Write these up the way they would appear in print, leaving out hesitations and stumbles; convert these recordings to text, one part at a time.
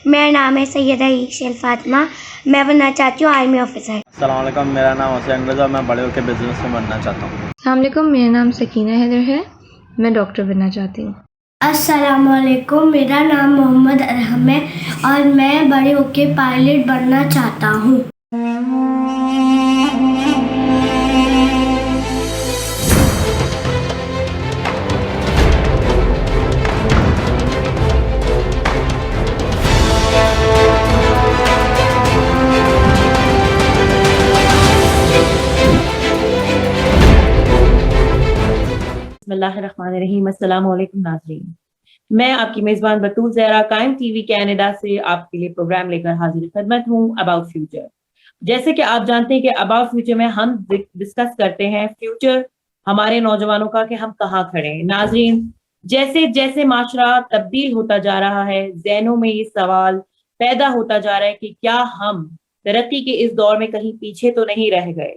میرا نام ہے سیدہ عیشل فاطمہ. میں بننا چاہتی ہوں آرمی آفیسر. السلام علیکم، میرا نام حسین رضا، میں بڑے ہو کے بزنس میں بننا چاہتا ہوں. السلام علیکم، میرا نام سکینہ حیدر ہے، میں ڈاکٹر بننا چاہتی ہوں. السلام علیکم، میرا نام محمد ارحم ہے اور میں بڑے ہو کے پائلٹ بننا چاہتا ہوں. بسم اللہ الرحمن الرحیم. السلام علیکم ناظرین، میں آپ کی میزبان بطول زہرا قائم ٹی وی کینیڈا سے آپ کے لیے پروگرام لے کر حاضر خدمت ہوں اباؤٹ فیوچر. جیسے کہ آپ جانتے ہیں کہ اباؤٹ فیوچر میں ہم ڈسکس کرتے ہیں فیوچر ہمارے نوجوانوں کا کہ ہم کہاں کھڑے ہیں. ناظرین، جیسے جیسے معاشرہ تبدیل ہوتا جا رہا ہے، ذہنوں میں یہ سوال پیدا ہوتا جا رہا ہے کہ کیا ہم ترقی کے اس دور میں کہیں پیچھے تو نہیں رہ گئے.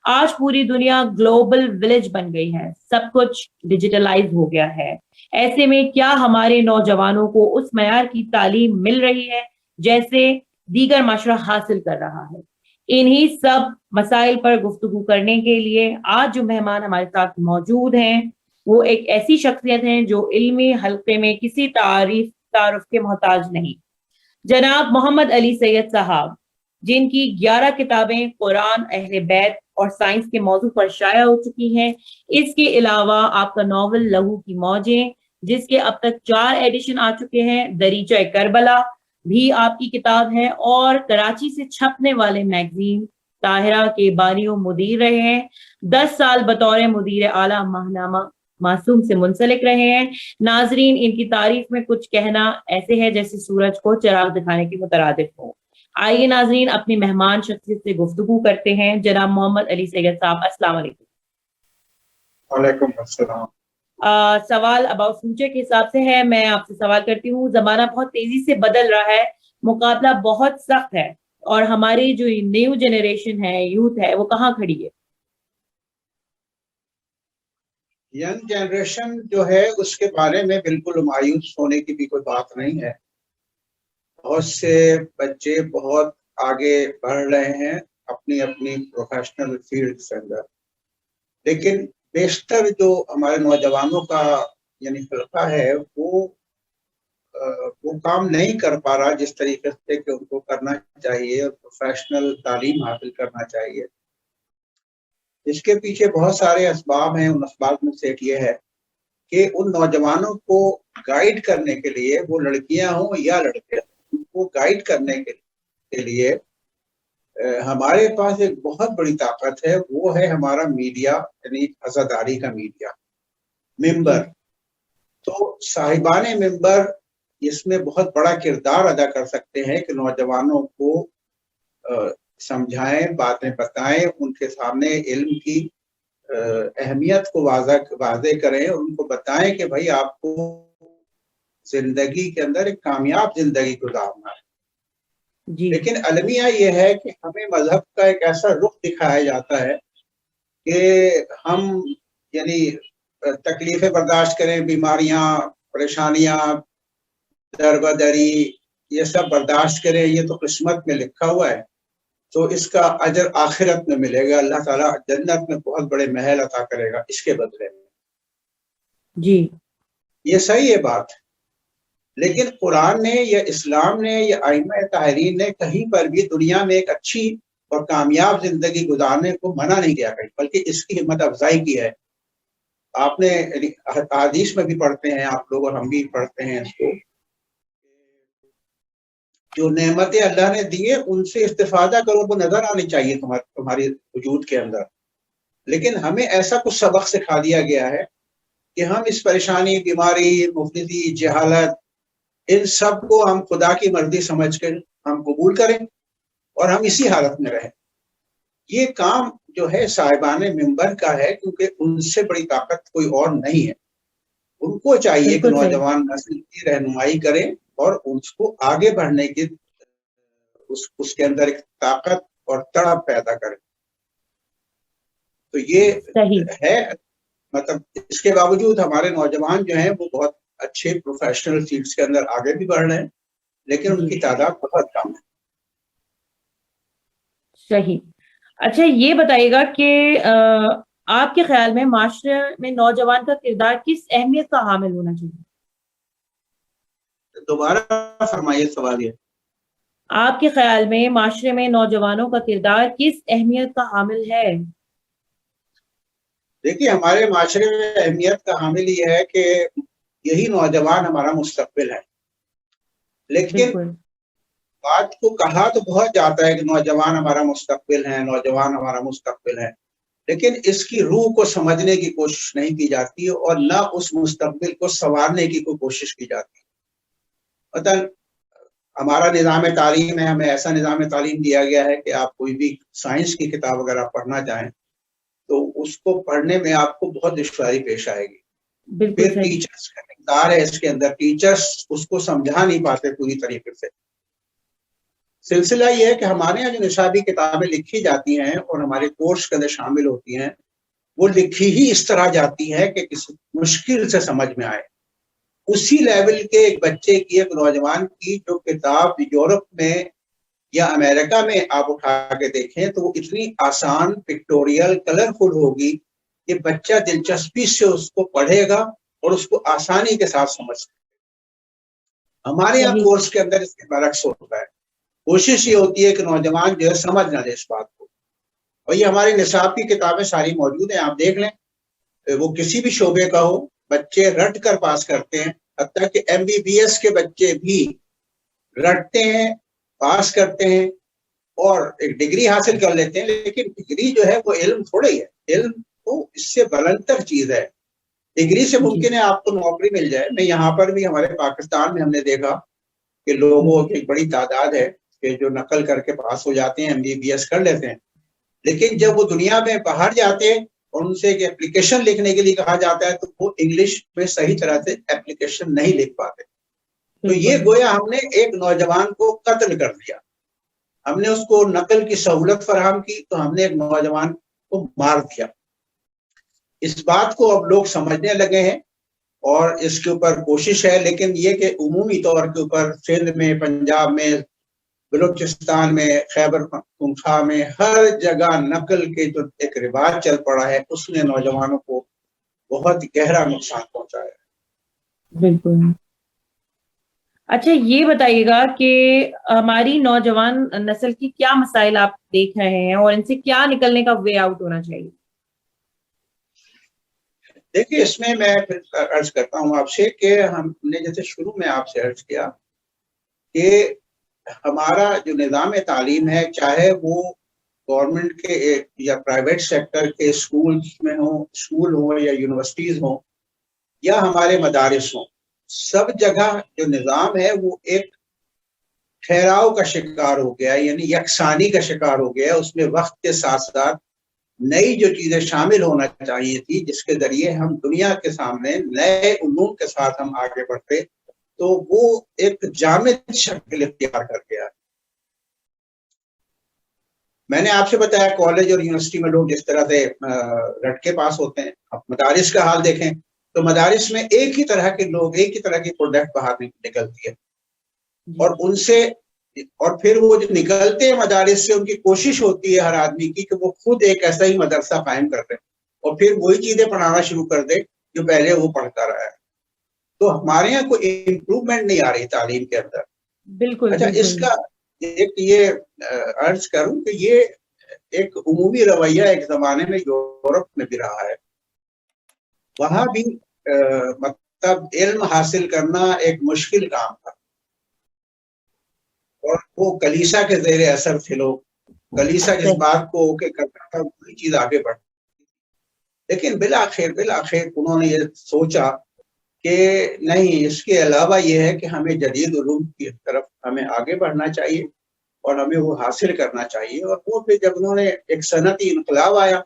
آج پوری دنیا گلوبل ولیج بن گئی ہے، سب کچھ ڈیجیٹلائز ہو گیا ہے. ایسے میں کیا ہمارے نوجوانوں کو اس معیار کی تعلیم مل رہی ہے جیسے دیگر معاشرہ حاصل کر رہا ہے؟ انہی سب مسائل پر گفتگو کرنے کے لیے آج جو مہمان ہمارے ساتھ موجود ہیں وہ ایک ایسی شخصیت ہیں جو علمی حلقے میں کسی تعارف کے محتاج نہیں. جناب محمد علی سید صاحب، جن کی 11 کتابیں قرآن، اہل بیت اور سائنس کے موضوع پر شائع ہو چکی ہیں. اس کے علاوہ آپ کا ناول لہو کی موجیں، جس کے اب تک 4 ایڈیشن آ چکے ہیں، دریچہ کربلا بھی آپ کی کتاب ہے، اور کراچی سے چھپنے والے میگزین طاہرہ کے بانی و مدیر رہے ہیں. 10 سال بطور مدیر اعلیٰ ماہنامہ معصوم سے منسلک رہے ہیں. ناظرین، ان کی تعریف میں کچھ کہنا ایسے ہے جیسے سورج کو چراغ دکھانے کے مترادف ہو. آئیے ناظرین اپنی مہمان شخصیت سے گفتگو کرتے ہیں. جناب محمد علی سید صاحب، السلام علیکم. وعلیکم السلام. سوال اباؤٹ فیوچر کے حساب سے ہے. میں آپ سے سوال کرتی ہوں، زمانہ بہت تیزی سے بدل رہا ہے، مقابلہ بہت سخت ہے، اور ہماری جو نیو جنریشن ہے، یوتھ ہے، وہ کہاں کھڑی ہے؟ ینگ جنریشن جو ہے اس کے بارے میں بالکل مایوس ہونے کی بھی کوئی بات نہیں ہے. بہت سے بچے بہت آگے بڑھ رہے ہیں اپنی اپنی پروفیشنل فیلڈ کے اندر، لیکن بیشتر جو ہمارے نوجوانوں کا یعنی حلقہ ہے وہ کام نہیں کر پا رہا جس طریقے سے کہ ان کو کرنا چاہیے اور پروفیشنل تعلیم حاصل کرنا چاہیے. اس کے پیچھے بہت سارے اسباب ہیں. ان اسباب میں سے ایک یہ ہے کہ ان نوجوانوں کو گائیڈ کرنے کے لیے، وہ لڑکیاں ہوں یا لڑکے، ان کو گائیڈ کرنے کے لیے ہمارے پاس ایک بہت بڑی طاقت ہے. وہ ہے ہمارا میڈیا، یعنی عزاداری کا میڈیا، ممبر. تو صاحبان ممبر اس میں بہت بڑا کردار ادا کر سکتے ہیں کہ نوجوانوں کو سمجھائیں، باتیں بتائیں، ان کے سامنے علم کی اہمیت کو واضح کریں، اور ان کو بتائیں کہ بھائی آپ کو زندگی کے اندر ایک کامیاب زندگی گزارنا ہے. جی. لیکن المیہ یہ ہے کہ ہمیں مذہب کا ایک ایسا رخ دکھایا جاتا ہے کہ ہم یعنی تکلیفیں برداشت کریں، بیماریاں، پریشانیاں، دربدری، یہ سب برداشت کریں، یہ تو قسمت میں لکھا ہوا ہے، تو اس کا اجر آخرت میں ملے گا، اللہ تعالیٰ جنت میں بہت بڑے محل عطا کرے گا اس کے بدلے میں. جی، یہ صحیح ہے بات، لیکن قرآن نے یا اسلام نے یا ائمہ طاہرین نے کہیں پر بھی دنیا میں ایک اچھی اور کامیاب زندگی گزارنے کو منع نہیں کیا کہیں، بلکہ اس کی ہمت افزائی کی ہے. آپ نے حدیث میں بھی پڑھتے ہیں آپ لوگ، اور ہم بھی پڑھتے ہیں اس کو، جو نعمتیں اللہ نے دیے ان سے استفادہ کرو، وہ نظر آنی چاہیے تمہاری وجود کے اندر. لیکن ہمیں ایسا کچھ سبق سکھا دیا گیا ہے کہ ہم اس پریشانی، بیماری، مفلسی، جہالت، ان سب کو ہم خدا کی مرضی سمجھ کر ہم قبول کریں اور ہم اسی حالت میں رہیں. یہ کام جو ہے صاحبان ممبر کا ہے، کیونکہ ان سے بڑی طاقت کوئی اور نہیں ہے. ان کو چاہیے کہ نوجوان نسل کی رہنمائی کریں اور اس کو آگے بڑھنے کی اس کے اندر ایک طاقت اور تڑپ پیدا کریں. تو یہ ہے، مطلب اس کے باوجود ہمارے نوجوان جو ہیں وہ بہت اچھے پروفیشنل فیلڈز کے اندر آگے بھی بڑھ رہے ہیں، لیکن ان کی تعداد بہت کم ہے. صحیح. اچھا یہ بتائیے گا کہ آپ کے خیال میں معاشرے میں نوجوان کا کردار کس اہمیت کا حامل ہونا چاہیے؟ دوبارہ فرمائیے سوال. یہ آپ کے خیال میں معاشرے میں نوجوانوں کا کردار کس اہمیت کا حامل ہے؟ دیکھیے ہمارے معاشرے میں اہمیت کا حامل یہ ہے کہ یہی نوجوان ہمارا مستقبل ہے. لیکن بالکل. بات کو کہا تو بہت جاتا ہے کہ نوجوان ہمارا مستقبل ہے، نوجوان ہمارا مستقبل ہے، لیکن اس کی روح کو سمجھنے کی کوشش نہیں کی جاتی اور نہ اس مستقبل کو سنوارنے کی کوئی کوشش کی جاتی. مثلا ہمارا نظام تعلیم ہے، ہمیں ایسا نظام تعلیم دیا گیا ہے کہ آپ کوئی بھی سائنس کی کتاب اگر آپ پڑھنا چاہیں تو اس کو پڑھنے میں آپ کو بہت دشواری پیش آئے گی. پھر ٹیچرز کا کردار ہے اس کے اندر، ٹیچرز اس کو سمجھا نہیں پاتے پوری طریقے سے. سلسلہ یہ ہے کہ ہمارے یہاں جو نصابی کتابیں لکھی جاتی ہیں اور ہمارے کورس کے اندر شامل ہوتی ہیں وہ لکھی ہی اس طرح جاتی ہے کہ کسی مشکل سے سمجھ میں آئے. اسی لیول کے ایک بچے کی، ایک نوجوان کی جو کتاب یورپ میں یا امریکہ میں آپ اٹھا کے دیکھیں تو وہ اتنی آسان، پکٹوریل، کلرفل ہوگی کہ بچہ دلچسپی سے اس کو پڑھے گا اور اس کو آسانی کے ساتھ سمجھ سکے. ہمارے یہاں کورس کے اندر اس کے برعکس ہوتا ہے. کوشش یہ ہوتی ہے کہ نوجوان جو ہے سمجھ نہ لے اس بات کو. اور یہ ہمارے نصاب کی کتابیں ساری موجود ہیں، آپ دیکھ لیں، وہ کسی بھی شعبے کا ہو، بچے رٹ کر پاس کرتے ہیں. حتیٰ کہ MBBS کے بچے بھی رٹتے ہیں، پاس کرتے ہیں اور ایک ڈگری حاصل کر لیتے ہیں. لیکن ڈگری جو ہے وہ علم تھوڑا ہی ہے، علم تو اس سے بلندر چیز ہے. ڈگری سے ممکن ہے آپ کو نوکری مل جائے. میں یہاں پر بھی ہمارے پاکستان میں ہم نے دیکھا کہ لوگوں کی ایک بڑی تعداد ہے کہ جو نقل کر کے پاس ہو جاتے ہیں، MBBS کر لیتے ہیں، لیکن جب وہ دنیا میں باہر جاتے ہیں اور ان سے ایک اپلیکیشن لکھنے کے لیے کہا جاتا ہے تو وہ انگلش میں صحیح طرح سے اپلیکیشن نہیں لکھ پاتے. تو یہ گویا ہم نے ایک نوجوان کو قتل کر دیا. ہم نے اس کو نقل کی سہولت فراہم کی تو ہم نے ایک نوجوان کو مار دیا. اس بات کو اب لوگ سمجھنے لگے ہیں اور اس کے اوپر کوشش ہے. لیکن یہ کہ عمومی طور کے اوپر سندھ میں، پنجاب میں، بلوچستان میں، خیبر پختونخوا میں، ہر جگہ نقل کے جو ایک رواج چل پڑا ہے اس نے نوجوانوں کو بہت گہرا نقصان پہنچایا ہے. بالکل. اچھا یہ بتائیے گا کہ ہماری نوجوان نسل کی کیا مسائل آپ دیکھ رہے ہیں اور ان سے کیا نکلنے کا وے آؤٹ ہونا چاہیے؟ دیکھیے اس میں عرض کرتا ہوں آپ سے کہ ہم نے جیسے شروع میں آپ سے عرض کیا کہ ہمارا جو نظام تعلیم ہے، چاہے وہ گورنمنٹ کے یا پرائیویٹ سیکٹر کے اسکول ہوں یا یونیورسٹیز ہوں یا ہمارے مدارس ہوں، سب جگہ جو نظام ہے وہ ایک ٹھہراؤ کا شکار ہو گیا ہے، یعنی یکسانی کا شکار ہو گیا ہے. اس میں وقت کے ساتھ ساتھ نئی جو چیزیں شامل ہونا چاہیے تھی جس کے ذریعے ہم دنیا کے سامنے نئے علوم کے ساتھ ہم آگے بڑھتے، تو وہ ایک جامد شکل اختیار کر گیا. میں نے آپ سے بتایا کالج اور یونیورسٹی میں لوگ جس طرح سے رٹ کے پاس ہوتے ہیں. اب مدارس کا حال دیکھیں تو مدارس میں ایک ہی طرح کے لوگ، ایک ہی طرح کی پروڈکٹ باہر نکلتی ہے اور ان سے، اور پھر وہ جو نکلتے ہیں مدارس سے ان کی کوشش ہوتی ہے ہر آدمی کی کہ وہ خود ایک ایسا ہی مدرسہ قائم کر دے اور پھر وہی چیزیں پڑھانا شروع کر دے جو پہلے وہ پڑھتا رہا ہے. تو ہمارے یہاں کوئی امپروومنٹ نہیں آ رہی تعلیم کے اندر. بالکل. اچھا اس کا ایک یہ عرض کروں کہ یہ ایک عمومی رویہ ایک زمانے میں یورپ میں بھی رہا ہے. وہاں بھی مطلب علم حاصل کرنا ایک مشکل کام تھا اور وہ کلیسا کے زیر اثر تھے لوگ. کلیسا جس بات کو اوکے کرتا تھا وہی چیز آگے بڑھتی. لیکن بالآخر انہوں نے یہ سوچا کہ نہیں، اس کے علاوہ یہ ہے کہ ہمیں جدید علوم کی طرف ہمیں آگے بڑھنا چاہیے اور ہمیں وہ حاصل کرنا چاہیے. اور وہ پھر جب انہوں نے ایک صنعتی انقلاب آیا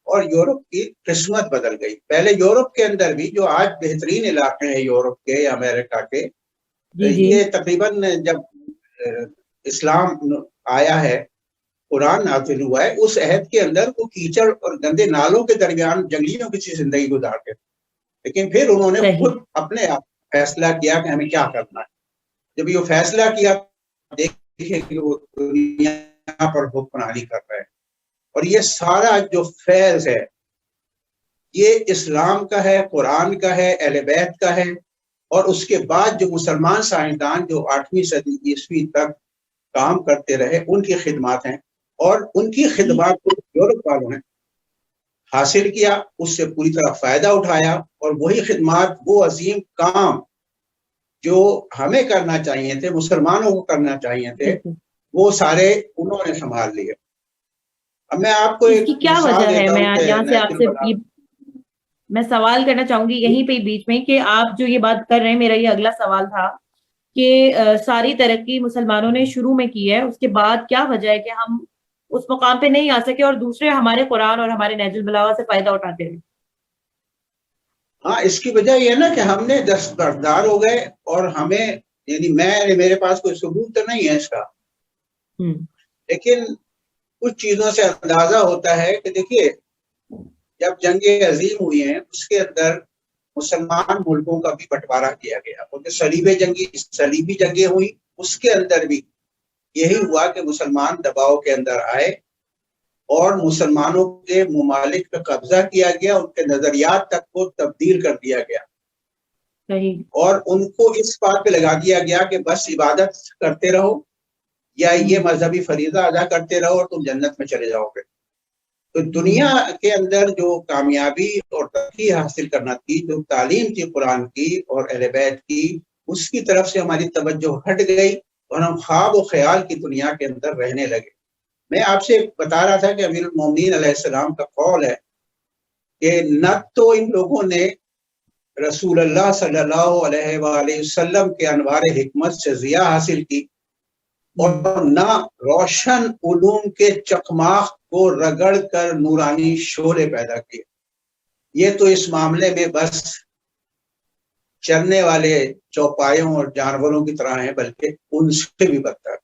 اور یورپ کی قسمت بدل گئی. پہلے یورپ کے اندر بھی جو آج بہترین علاقے ہیں یورپ کے یا امریکہ کے، یہ تقریباً جب اسلام آیا ہے، قرآن نازل ہوا ہے، اس عہد کے اندر وہ کیچڑ اور گندے نالوں کے درمیان جنگلیوں کی سی زندگی گزارتے تھے. لیکن پھر انہوں نے خود اپنے آپ فیصلہ کیا کہ ہمیں کیا کرنا ہے. جب یہ فیصلہ کیا دیکھیں کہ وہ دنیا پر حکمرانی کر رہے ہیں، اور یہ سارا جو فیض ہے یہ اسلام کا ہے، قرآن کا ہے، اہل بیت کا ہے، اور اس کے بعد جو مسلمان سائنسدان جو 8ویں صدی عیسوی تک کام کرتے رہے ان کی خدمات ہیں، اور ان کی خدمات کو یورپ والوں نے حاصل کیا، اس سے پوری طرح فائدہ اٹھایا، اور وہی خدمات، وہ عظیم کام جو ہمیں کرنا چاہیے تھے، مسلمانوں کو کرنا چاہیے تھے، وہ سارے انہوں نے سنبھال لیے۔ اب میں آپ کو اس کی کیا وجہ ہے؟ میں یہاں سے آپ سے میں سوال کرنا چاہوں گی یہیں پہ بیچ میں کہ آپ جو یہ بات کر رہے ہیں، میرا یہ اگلا سوال تھا کہ ساری ترقی مسلمانوں نے شروع میں کی ہے، اس کے بعد کیا وجہ ہے کہ ہم اس مقام پہ نہیں آ سکے اور دوسرے ہمارے قرآن اور ہمارے نہج البلاغہ سے فائدہ اٹھاتے رہے؟ ہاں، اس کی وجہ یہ ہے نا کہ ہم نے دستبردار ہو گئے، اور ہمیں، یعنی میرے پاس کوئی ثبوت تو نہیں ہے اس کا، لیکن کچھ چیزوں سے اندازہ ہوتا ہے کہ دیکھیے جب جنگیں عظیم ہوئی ہیں اس کے اندر مسلمان ملکوں کا بھی بٹوارا کیا گیا، اور صلیبی جنگیں ہوئی اس کے اندر بھی یہی ہوا کہ مسلمان دباؤ کے اندر آئے اور مسلمانوں کے ممالک پہ قبضہ کیا گیا، ان کے نظریات تک کو تبدیل کر دیا گیا، اور ان کو اس بات پہ لگا دیا گیا کہ بس عبادت کرتے رہو یا یہ مذہبی فریضہ ادا کرتے رہو اور تم جنت میں چلے جاؤ گے۔ تو دنیا کے اندر جو کامیابی اور ترقی حاصل کرنا تھی، جو تعلیم تھی قرآن کی اور اہل بیت کی، اس کی طرف سے ہماری توجہ ہٹ گئی اور ہم خواب و خیال کی دنیا کے اندر رہنے لگے۔ میں آپ سے بتا رہا تھا کہ امیر المومنین علیہ السلام کا قول ہے کہ نہ تو ان لوگوں نے رسول اللہ صلی اللہ علیہ وآلہ وسلم کے انوار حکمت سے ضیاء حاصل کی، اور نہ روشن علوم کے چکماخ کو رگڑ کر نورانی شعلے پیدا کیے۔ یہ تو اس معاملے میں بس چرنے والے چوپایوں اور جانوروں کی طرح ہیں، بلکہ ان سے بھی بدتر۔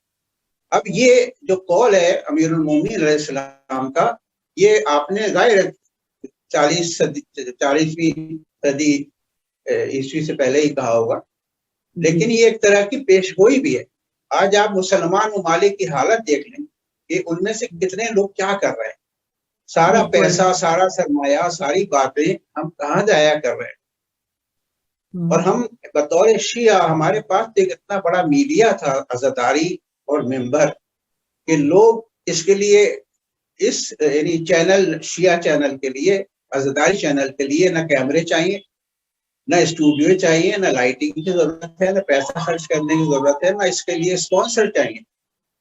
اب یہ جو قول ہے امیر المومنین علیہ السلام کا، یہ آپ نے ظاہر 40ویں صدی عیسوی سے پہلے ہی کہا ہوگا، لیکن یہ ایک طرح کی پیش گوئی بھی ہے۔ آج آپ مسلمان ممالک کی حالت دیکھ لیں کہ ان میں سے کتنے لوگ کیا کر رہے ہیں، سارا پیسہ، سارا سرمایہ، ساری باتیں ہم کہاں جایا کر رہے ہیں، اور ہم بطور شیعہ ہمارے پاس ایک اتنا بڑا میڈیا تھا، عزاداری اور ممبر، کہ لوگ اس کے لیے یعنی چینل، شیعہ چینل کے لیے، عزاداری چینل کے لیے نہ کیمرے چاہیے، نہ اسٹوڈیو چاہیے، نہ لائٹنگ کی ضرورت ہے، نہ پیسہ خرچ کرنے کی ضرورت ہے، نہ اس کے لیے اسپانسر چاہیے۔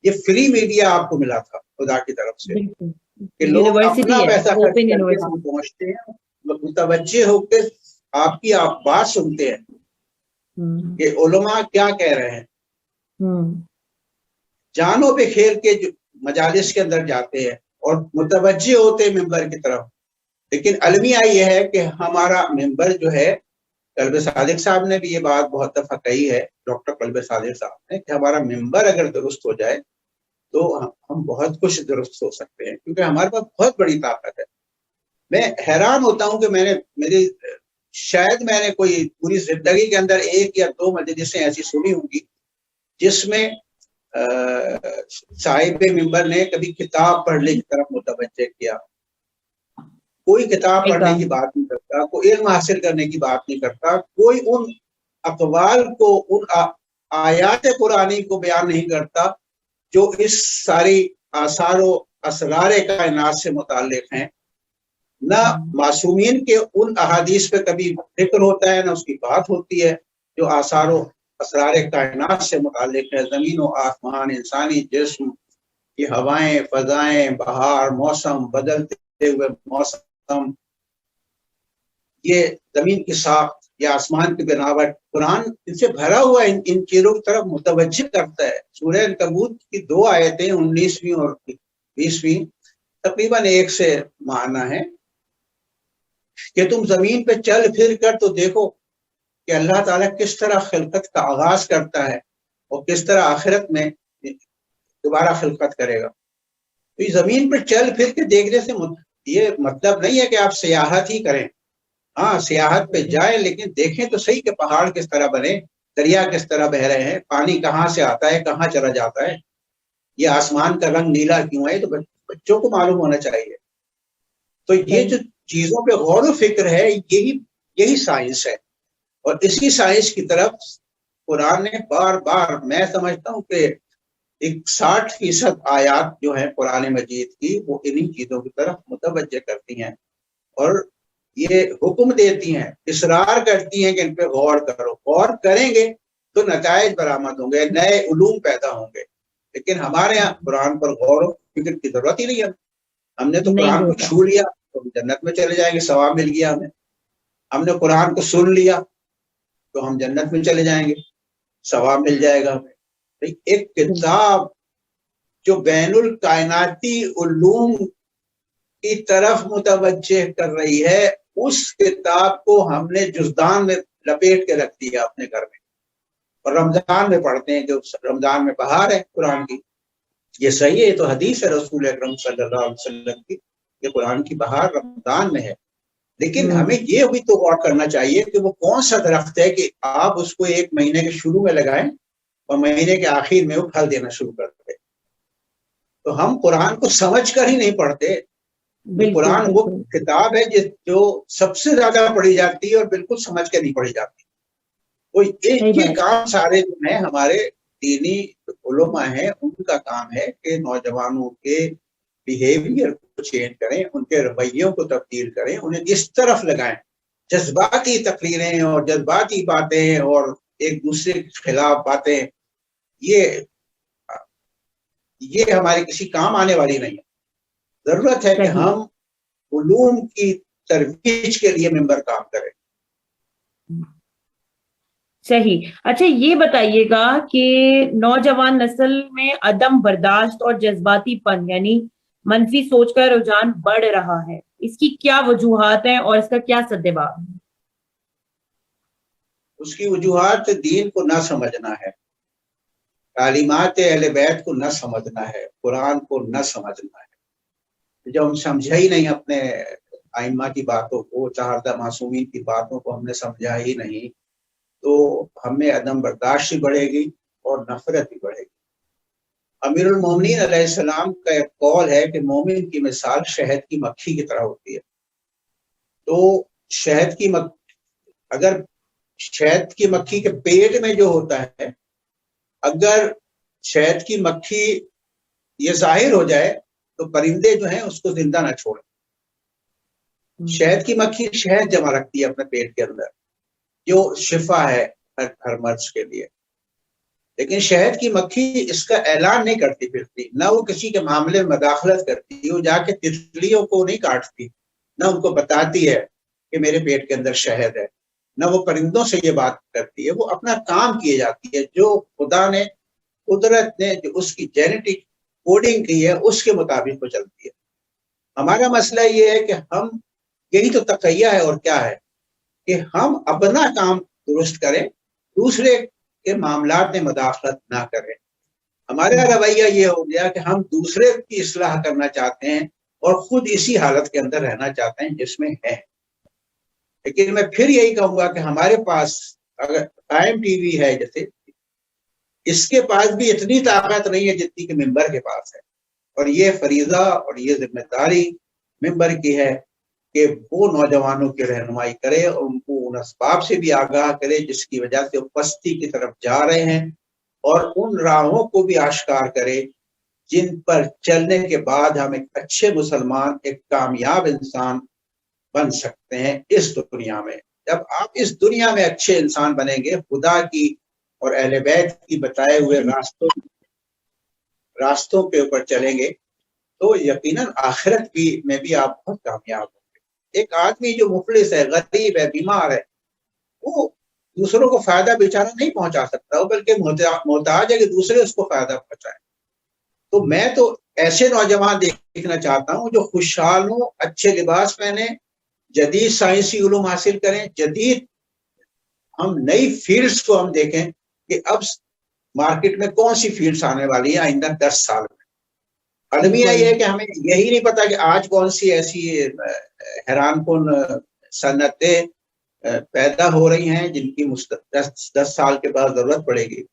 یہ فری میڈیا آپ کو ملا تھا خدا کی طرف سے، کہ لوگ اپنا پیسہ خرچ کر کے پہنچتے ہیں، متوجہ ہو کے آپ کی بات سنتے ہیں کہ علماء کیا کہہ رہے ہیں، جانوں پہ کھیل کے مجالس کے اندر جاتے ہیں اور متوجہ ہوتے ہیں ممبر کی طرف۔ لیکن المیہ یہ ہے کہ ہمارا ممبر جو ہے، قلب صادق صاحب نے بھی یہ بات بہت دفعہ کہی ہے، ڈاکٹر قلب صادق صاحب نے، کہ ہمارا ممبر اگر درست ہو جائے تو ہم بہت کچھ درست ہو سکتے ہیں، کیونکہ ہمارے پاس بہت بڑی طاقت ہے۔ میں حیران ہوتا ہوں کہ شاید میں نے کوئی پوری زندگی کے اندر 1 یا 2 مجلسیں ایسی سنی ہوں گی جس میں صاحب ممبر نے کبھی کتاب پڑھنے کی طرف متوجہ کیا۔ کوئی کتاب پڑھنے کی بات نہیں کرتا، کوئی علم حاصل کرنے کی بات نہیں کرتا، کوئی ان اقوال کو، ان آیات قرآنی کو بیان نہیں کرتا جو اس ساری آثار و اسرار کائنات سے متعلق ہیں۔ نہ معصومین کے ان احادیث پہ کبھی ذکر ہوتا ہے، نہ اس کی بات ہوتی ہے جو آثار و اسرار کائنات سے متعلق ہے، زمین و آسمان، انسانی جسم کی ہوائیں، فضائیں، بہار، موسم، بدلتے ہوئے موسم، یہ زمین کی ساخت یا آسمان کی بناوٹ۔ قرآن ان سے بھرا ہوا ان چیزوں کی طرف متوجہ کرتا ہے۔ سورہ عنکبوت کی 2 آیتیں 19ویں اور 20ویں تقریباً ایک سے معنی ہے کہ تم زمین پہ چل پھر کر تو دیکھو کہ اللہ تعالیٰ کس طرح خلقت کا آغاز کرتا ہے اور کس طرح آخرت میں دوبارہ خلقت کرے گا۔ تو یہ زمین پہ چل پھر کے دیکھنے سے یہ مطلب نہیں ہے کہ آپ سیاحت ہی کریں، ہاں سیاحت پہ جائیں، لیکن دیکھیں تو صحیح کہ پہاڑ کس طرح بنے، دریا کس طرح بہ رہے ہیں, پانی کہاں سے آتا ہے, کہاں چلا جاتا ہے, یہ آسمان کا رنگ نیلا کیوں ہے, تو بچوں کو معلوم ہونا چاہیے. تو یہ جو چیزوں پہ غور و فکر ہے, یہی سائنس ہے. اور اسی سائنس کی طرف قرآن نے بار بار, میں سمجھتا ہوں کہ 60% آیات جو ہیں قرآن مجید کی, وہ انہی چیزوں کی طرف متوجہ کرتی ہیں اور یہ حکم دیتی ہیں, اصرار کرتی ہیں کہ ان پہ غور کرو. غور کریں گے تو نتائج برآمد ہوں گے, نئے علوم پیدا ہوں گے. لیکن ہمارے یہاں قرآن پر غور و فکر کی ضرورت ہی نہیں ہے. ہم نے تو قرآن کو چھو لیا تو ہم جنت میں چلے جائیں گے, ثواب مل گیا ہمیں. ہم نے قرآن کو سن لیا تو ہم جنت میں چلے جائیں گے, ثواب مل جائے گا ہمیں. ایک کتاب جو بین الکائناتی علوم کی طرف متوجہ کر رہی ہے, اس کتاب کو ہم نے جزدان میں لپیٹ کے رکھ دیا اپنے گھر میں, اور رمضان میں پڑھتے ہیں. جو رمضان میں بہار ہے قرآن کی, یہ صحیح ہے, تو حدیث ہے رسول اکرم صلی اللہ علیہ وسلم کی کہ قرآن کی بہار رمضان میں ہے. لیکن ہمیں یہ بھی تو غور کرنا چاہیے کہ وہ کون سا درخت ہے کہ آپ اس کو 1 مہینے کے شروع میں لگائیں اور مہینے کے آخر میں وہ پھل دینا شروع کر دیں. تو ہم قرآن کو سمجھ کر ہی نہیں پڑھتے. قرآن وہ کتاب ہے جو سب سے زیادہ پڑھی جاتی ہے اور بالکل سمجھ کے نہیں پڑھی جاتی. وہ ایک کام سارے جو ہیں ہمارے دینی علماء ہیں, ان کا کام ہے کہ نوجوانوں کے بیہیویئر کو چینج کریں, ان کے رویوں کو تبدیل کریں, انہیں اس طرف لگائیں. جذباتی تقریریں اور جذباتی باتیں اور ایک دوسرے کے خلاف باتیں, یہ ہمارے کسی کام آنے والی نہیں ہے. ضرورت ہے کہ ہم علوم کی ترویج کے لیے ممبر کام کریں. صحیح. اچھا یہ بتائیے گا کہ نوجوان نسل میں عدم برداشت اور جذباتی پن یعنی منفی سوچ کا رجحان بڑھ رہا ہے, اس کی کیا وجوہات ہیں اور اس کا کیا سدباب ہے؟ اس کی وجوہات دین کو نہ سمجھنا ہے, تعلیمات اہل بیت کو نہ سمجھنا ہے, قرآن کو نہ سمجھنا ہے. جب ہم سمجھا ہی نہیں اپنے ائمہ کی باتوں کو, 4 معصومین کی باتوں کو ہم نے سمجھا ہی نہیں, تو ہمیں عدم برداشت بڑھے گی اور نفرت بھی بڑھے گی. امیر المومنین علیہ السلام کا ایک قول ہے کہ مومن کی مثال شہد کی مکھی کی طرح ہوتی ہے. تو اگر شہد کی مکھی کے پیٹ میں جو ہوتا ہے, اگر شہد کی مکھی یہ ظاہر ہو جائے تو پرندے جو ہیں اس کو زندہ نہ چھوڑیں. شہد کی مکھی شہد جمع رکھتی ہے اپنے پیٹ کے اندر, جو شفا ہے ہر مرض کے لیے. لیکن شہد کی مکھی اس کا اعلان نہیں کرتی پھرتی, نہ وہ کسی کے معاملے میں مداخلت کرتی, وہ جا کے تتلیوں کو نہیں کاٹتی, نہ ان کو بتاتی ہے کہ میرے پیٹ کے اندر شہد ہے, نہ وہ پرندوں سے یہ بات کرتی ہے. وہ اپنا کام کیے جاتی ہے, جو خدا نے قدرت نے جو اس کی جینیٹک کوڈنگ کی ہے اس کے مطابق وہ چلتی ہے. ہمارا مسئلہ یہ ہے کہ ہم, یہی تو تقیہ ہے اور کیا ہے, کہ ہم اپنا کام درست کریں, دوسرے کے معاملات میں مداخلت نہ کریں. ہمارا رویہ یہ ہو گیا کہ ہم دوسرے کی اصلاح کرنا چاہتے ہیں اور خود اسی حالت کے اندر رہنا چاہتے ہیں جس میں ہے. لیکن میں پھر یہی کہوں گا کہ ہمارے پاس اگر قائم ٹی وی ہے جیسے, اس کے پاس بھی اتنی طاقت نہیں ہے جتنی کہ ممبر کے پاس ہے. اور یہ فریضہ اور یہ ذمہ داری ممبر کی ہے کہ وہ نوجوانوں کی رہنمائی کرے اور ان کو ان اسباب سے بھی آگاہ کرے جس کی وجہ سے وہ پستی کی طرف جا رہے ہیں, اور ان راہوں کو بھی آشکار کرے جن پر چلنے کے بعد ہم ایک اچھے مسلمان, ایک کامیاب انسان بن سکتے ہیں اس دنیا میں. جب آپ اس دنیا میں اچھے انسان بنیں گے, خدا کی اور اہل بیت کی بتائے ہوئے راستوں کے اوپر چلیں گے, تو یقیناً آخرت میں بھی آپ بہت کامیاب ہوں گے. ایک آدمی جو مفلس ہے, غریب ہے, بیمار ہے, وہ دوسروں کو فائدہ بیچارہ نہیں پہنچا سکتا, وہ بلکہ محتاج ہے کہ دوسرے اس کو فائدہ پہنچائیں. تو میں تو ایسے نوجوان دیکھنا چاہتا ہوں جو خوشحال ہوں, اچھے لباس پہنے, جدید سائنسی علوم حاصل کریں, جدید ہم نئی فیلڈز کو ہم دیکھیں کہ اب مارکیٹ میں کون سی فیلڈز آنے والی ہیں آئندہ 10 سال میں. المیہ یہ ہے کہ ہمیں یہی نہیں پتا کہ آج کون سی ایسی حیران کن صنعتیں پیدا ہو رہی ہیں جن کی 10 سال کے بعد ضرورت پڑے گی.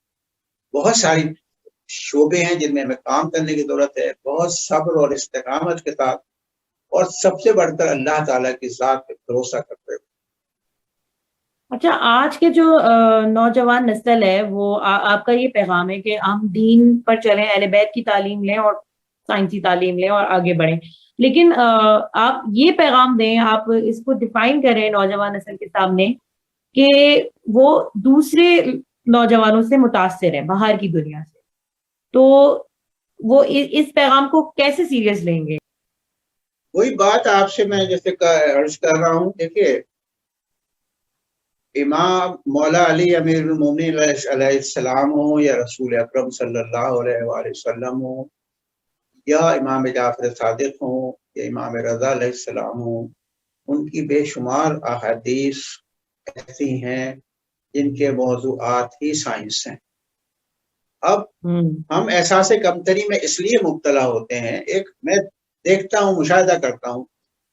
بہت ساری شعبے ہیں جن میں ہمیں کام کرنے کی ضرورت ہے، بہت صبر اور استقامت کے ساتھ، اور سب سے بڑھ کر اللہ تعالیٰ کی ذات پہ بھروسہ کرتے ہوئے. اچھا، آج کے جو نوجوان نسل ہے وہ آپ کا یہ پیغام ہے کہ ہم دین پر چلیں، اہل بیت کی تعلیم لیں اور سائنسی تعلیم لیں اور آگے بڑھیں، لیکن آپ یہ پیغام دیں، آپ اس کو ڈیفائن کریں نوجوان نسل کے سامنے کہ وہ دوسرے نوجوانوں سے متاثر ہیں باہر کی دنیا سے، تو وہ اس پیغام کو کیسے سیریس لیں گے؟ وہی بات آپ سے میں جیسے عرض کر رہا ہوں. دیکھیے، امام مولا علی امیر المومنین علیہ السلام ہو، یا رسول اکرم صلی اللہ علیہ وآلہ وسلم ہو، یا امام جعفر صادق ہوں، یا امام رضا علیہ السلام ہوں، ان کی بے شمار احادیث ایسی ہیں جن کے موضوعات ہی سائنس ہیں. اب ہم احساس کمتری میں اس لیے مبتلا ہوتے ہیں. ایک میں دیکھتا ہوں، مشاہدہ کرتا ہوں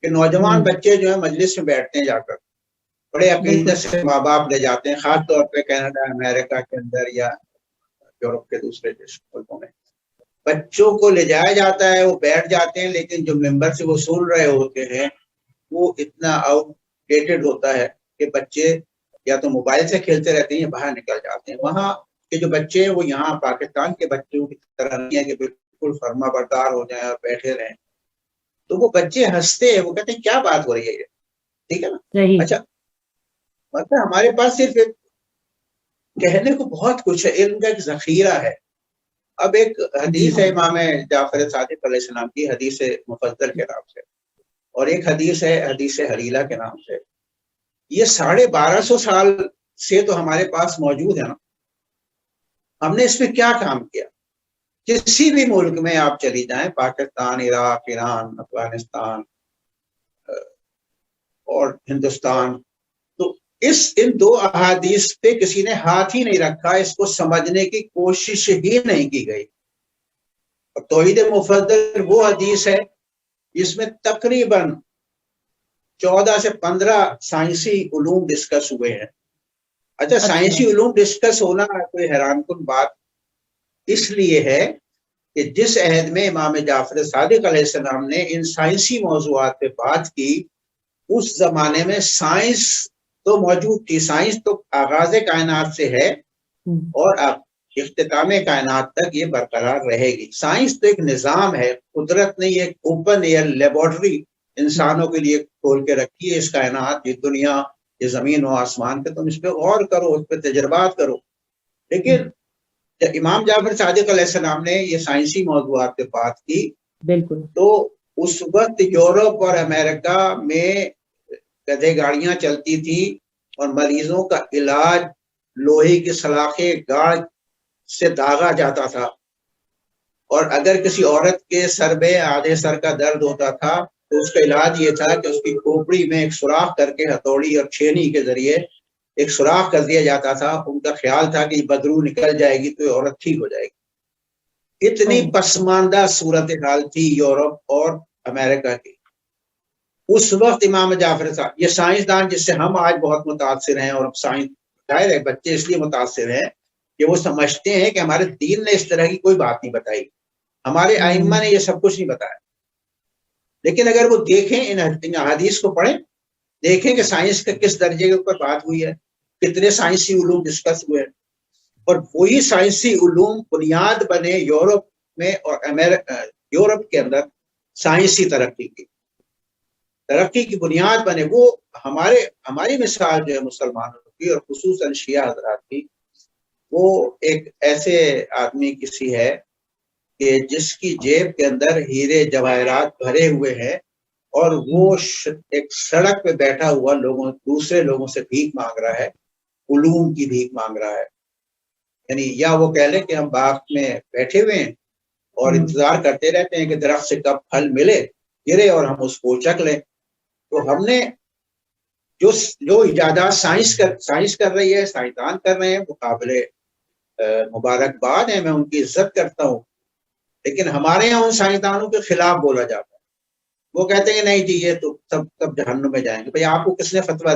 کہ نوجوان بچے جو ہیں مجلس میں بیٹھتے ہیں، جا کر بڑے عقیدت سے ماں باپ لے جاتے ہیں، خاص طور پہ کینیڈا، امریکہ کے اندر یا یورپ کے دوسرے ملکوں میں بچوں کو لے جایا جاتا ہے، وہ بیٹھ جاتے ہیں، لیکن جو ممبر سے وہ سن رہے ہوتے ہیں وہ اتنا آؤٹ ڈیٹڈ ہوتا ہے کہ بچے یا تو موبائل سے کھیلتے رہتے ہیں یا باہر نکل جاتے ہیں. وہاں کے جو بچے ہیں وہ یہاں پاکستان کے بچوں کی طرح نہیں ہے کہ بالکل فرما بردار ہو جائیں اور بیٹھے رہیں. تو وہ بچے ہنستے ہیں، وہ کہتے ہیں کیا بات ہو رہی ہے یہ، ٹھیک ہے نا. اچھا، مطلب ہمارے پاس صرف ایک کہنے کو بہت کچھ ہے، علم کا ایک ذخیرہ ہے. اب ایک حدیث ہے امام جعفر صادق علیہ السلام کی، حدیث مفضل کے نام سے، اور ایک حدیث ہے حدیث حلیلہ کے نام سے. یہ 1250 سال سے تو ہمارے پاس موجود ہے نا. ہم نے اس میں کیا کام کیا؟ کسی بھی ملک میں آپ چلی جائیں، پاکستان، عراق، ایران، افغانستان اور ہندوستان، تو ان 2 احادیث پہ کسی نے ہاتھ ہی نہیں رکھا، اس کو سمجھنے کی کوشش ہی نہیں کی گئی. اور توحید مفضل وہ حدیث ہے جس میں تقریباً 14 سے 15 سائنسی علوم ڈسکس ہوئے ہیں. اچھا، سائنسی علوم ڈسکس ہونا کوئی حیران کن بات اس لیے ہے کہ جس عہد میں امام جعفر صادق علیہ السلام نے ان سائنسی موضوعات پہ بات کی، اس زمانے میں سائنس تو موجود تھی. سائنس تو آغاز کائنات سے ہے اور اختتام کائنات تک یہ برقرار رہے گی. سائنس تو ایک نظام ہے، قدرت نے ایک اوپن ایئر لیبارٹری انسانوں کے لیے کھول کے رکھی ہے. اس کائنات، یہ دنیا، یہ زمین و آسمان پہ تم اس پہ غور کرو، اس پہ تجربات کرو. لیکن جب امام جعفر صادق علیہ السلام نے یہ سائنسی موضوعات پہ بات کی، بالکل، تو اس وقت یورپ اور امریکہ میں گدھے گاڑیاں چلتی تھی اور مریضوں کا علاج لوہے کی سلاخیں گاڑ سے داغا جاتا تھا. اور اگر کسی عورت کے سر میں آدھے سر کا درد ہوتا تھا تو اس کا علاج یہ تھا کہ اس کی کھوپڑی میں ایک سوراخ کر کے ہتھوڑی اور چھینی کے ذریعے ایک سوراخ کر دیا جاتا تھا. ان کا خیال تھا کہ بدبو نکل جائے گی تو یہ عورت ٹھیک ہو جائے گی. اتنی پسماندہ صورتحال تھی یورپ اور امریکہ کی اس وقت. امام جعفر صاحب، یہ سائنسدان جس سے ہم آج بہت متاثر ہیں، اور سائنس ظاہر ہے بچے اس لیے متاثر ہیں کہ وہ سمجھتے ہیں کہ ہمارے دین نے اس طرح کی کوئی بات نہیں بتائی، ہمارے ائمہ نے یہ سب کچھ نہیں بتایا. لیکن اگر وہ دیکھیں، ان احادیث کو پڑھیں، دیکھیں کہ سائنس کا کس درجے کے اوپر بات ہوئی ہے، کتنے سائنسی علوم ڈسکس ہوئے ہیں، اور وہی سائنسی علوم بنیاد بنے یورپ میں اور یورپ کے اندر سائنسی ترقی کی بنیاد بنے. وہ ہماری مثال جو ہے مسلمانوں کی اور خصوصاً شیعہ حضرات کی، وہ ایک ایسے آدمی کسی ہے کہ جس کی جیب کے اندر ہیرے جواہرات بھرے ہوئے ہیں، اور وہ ایک سڑک پہ بیٹھا ہوا دوسرے لوگوں سے بھیک مانگ رہا ہے، علوم کی بھیک مانگ رہا ہے. یعنی یا وہ کہہ لیں کہ ہم باغ میں بیٹھے ہوئے ہیں اور انتظار کرتے رہتے ہیں کہ درخت سے کب پھل ملے، گرے اور ہم اس کو چکھ لیں. تو ہم نے جو ایجادات سائنس کر رہی ہے، سائنسدان کر رہے ہیں، وہ قابل مبارکباد ہیں، میں ان کی عزت کرتا ہوں. لیکن ہمارے یہاں ان سائنسدانوں کے خلاف بولا جاتا ہے. وہ کہتے ہیں نہیں جی یہ تو سب جہنم میں جائیں گے. بھئی آپ کو کس نے فتویٰ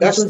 10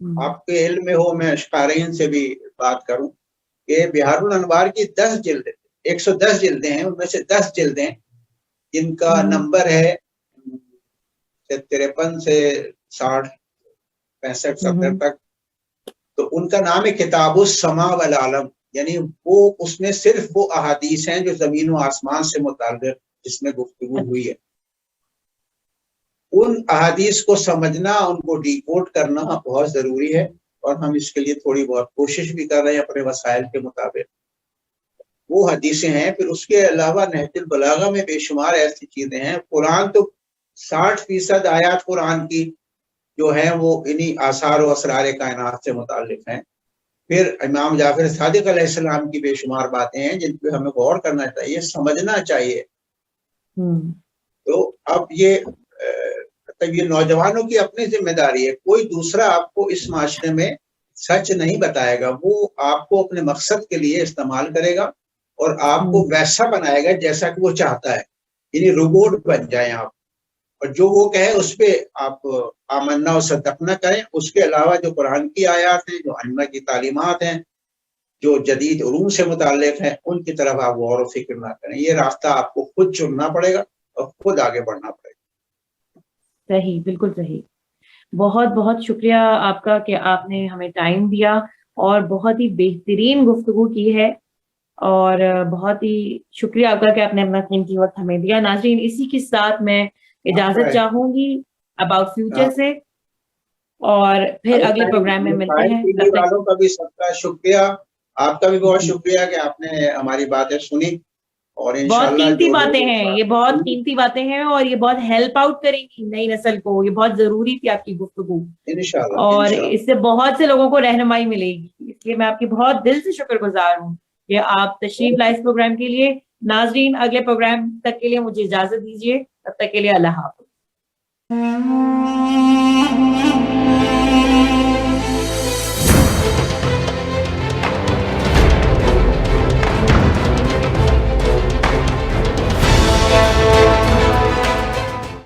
آپ کے علم میں ہو، میں اشقارین سے بھی بات کروں کہ بہار الانوار کی 10 جلدیں 110 جلدیں ہیں، ان میں سے 10 جلدیں جن کا نمبر ہے 53 سے 60 65 70 تک، تو ان کا نام ہے کتاب السماء والعالم، یعنی وہ اس میں صرف وہ احادیث ہیں جو زمین و آسمان سے متعلق جس میں گفتگو ہوئی ہے، ان احادیث کو سمجھنا، ان کو ڈی کوڈ کرنا بہت ضروری ہے، اور ہم اس کے لیے تھوڑی بہت کوشش بھی کر رہے ہیں اپنے وسائل کے مطابق۔ وہ حدیثیں ہیں، پھر اس کے علاوہ نہج البلاغہ میں بے شمار ایسی چیزیں ہیں۔ قرآن تو 60% آیات قرآن کی جو ہیں وہ انہی آثار و اسرار کائنات سے متعلق ہیں۔ پھر امام جعفر صادق علیہ السلام کی بے شمار باتیں ہیں جن پہ ہمیں غور کرنا چاہیے، سمجھنا چاہیے۔ تو اب یہ نوجوانوں کی اپنی ذمہ داری ہے، کوئی دوسرا آپ کو اس معاشرے میں سچ نہیں بتائے گا، وہ آپ کو اپنے مقصد کے لیے استعمال کرے گا اور آپ کو ویسا بنائے گا جیسا کہ وہ چاہتا ہے، یعنی روبوٹ بن جائیں آپ، اور جو وہ کہے اس پہ آپ آمنا و صدقنا کریں۔ اس کے علاوہ جو قرآن کی آیات ہیں، جو ائمہ کی تعلیمات ہیں، جو جدید علوم سے متعلق ہیں، ان کی طرف آپ غور و فکر نہ کریں۔ یہ راستہ آپ کو خود چننا پڑے گا اور خود آگے بڑھنا پڑے گا۔ صحیح، بالکل صحیح۔ بہت بہت شکریہ آپ کا کہ آپ نے ہمیں ٹائم دیا اور بہت ہی بہترین گفتگو کی ہے، اور بہت ہی شکریہ آپ کا کہ آپ نے اپنا قیمتی وقت ہمیں دیا۔ ناظرین، اسی کے ساتھ میں اجازت چاہوں گی اباؤٹ فیوچر سے، اور پھر اگلے پروگرام میں ملتے ہیں۔ ٹی وی والوں کا بھی سب کا شکریہ، آپ کا بھی بہت شکریہ کہ آپ نے ہماری باتیں سنی، اور بہت قیمتی باتیں ہیں، یہ بہت قیمتی باتیں ہیں، اور یہ بہت ہیلپ آؤٹ کریں گی نئی نسل کو۔ یہ بہت ضروری تھی آپ کی گفتگو، اور اس سے بہت سے لوگوں کو رہنمائی ملے گی، اس لیے میں آپ کی بہت دل سے شکر گزار ہوں کہ آپ تشریف لائے اس پروگرام کے لیے۔ ناظرین، اگلے پروگرام تک کے لیے مجھے اجازت دیجیے، تب تک کے لیے اللہ حافظ۔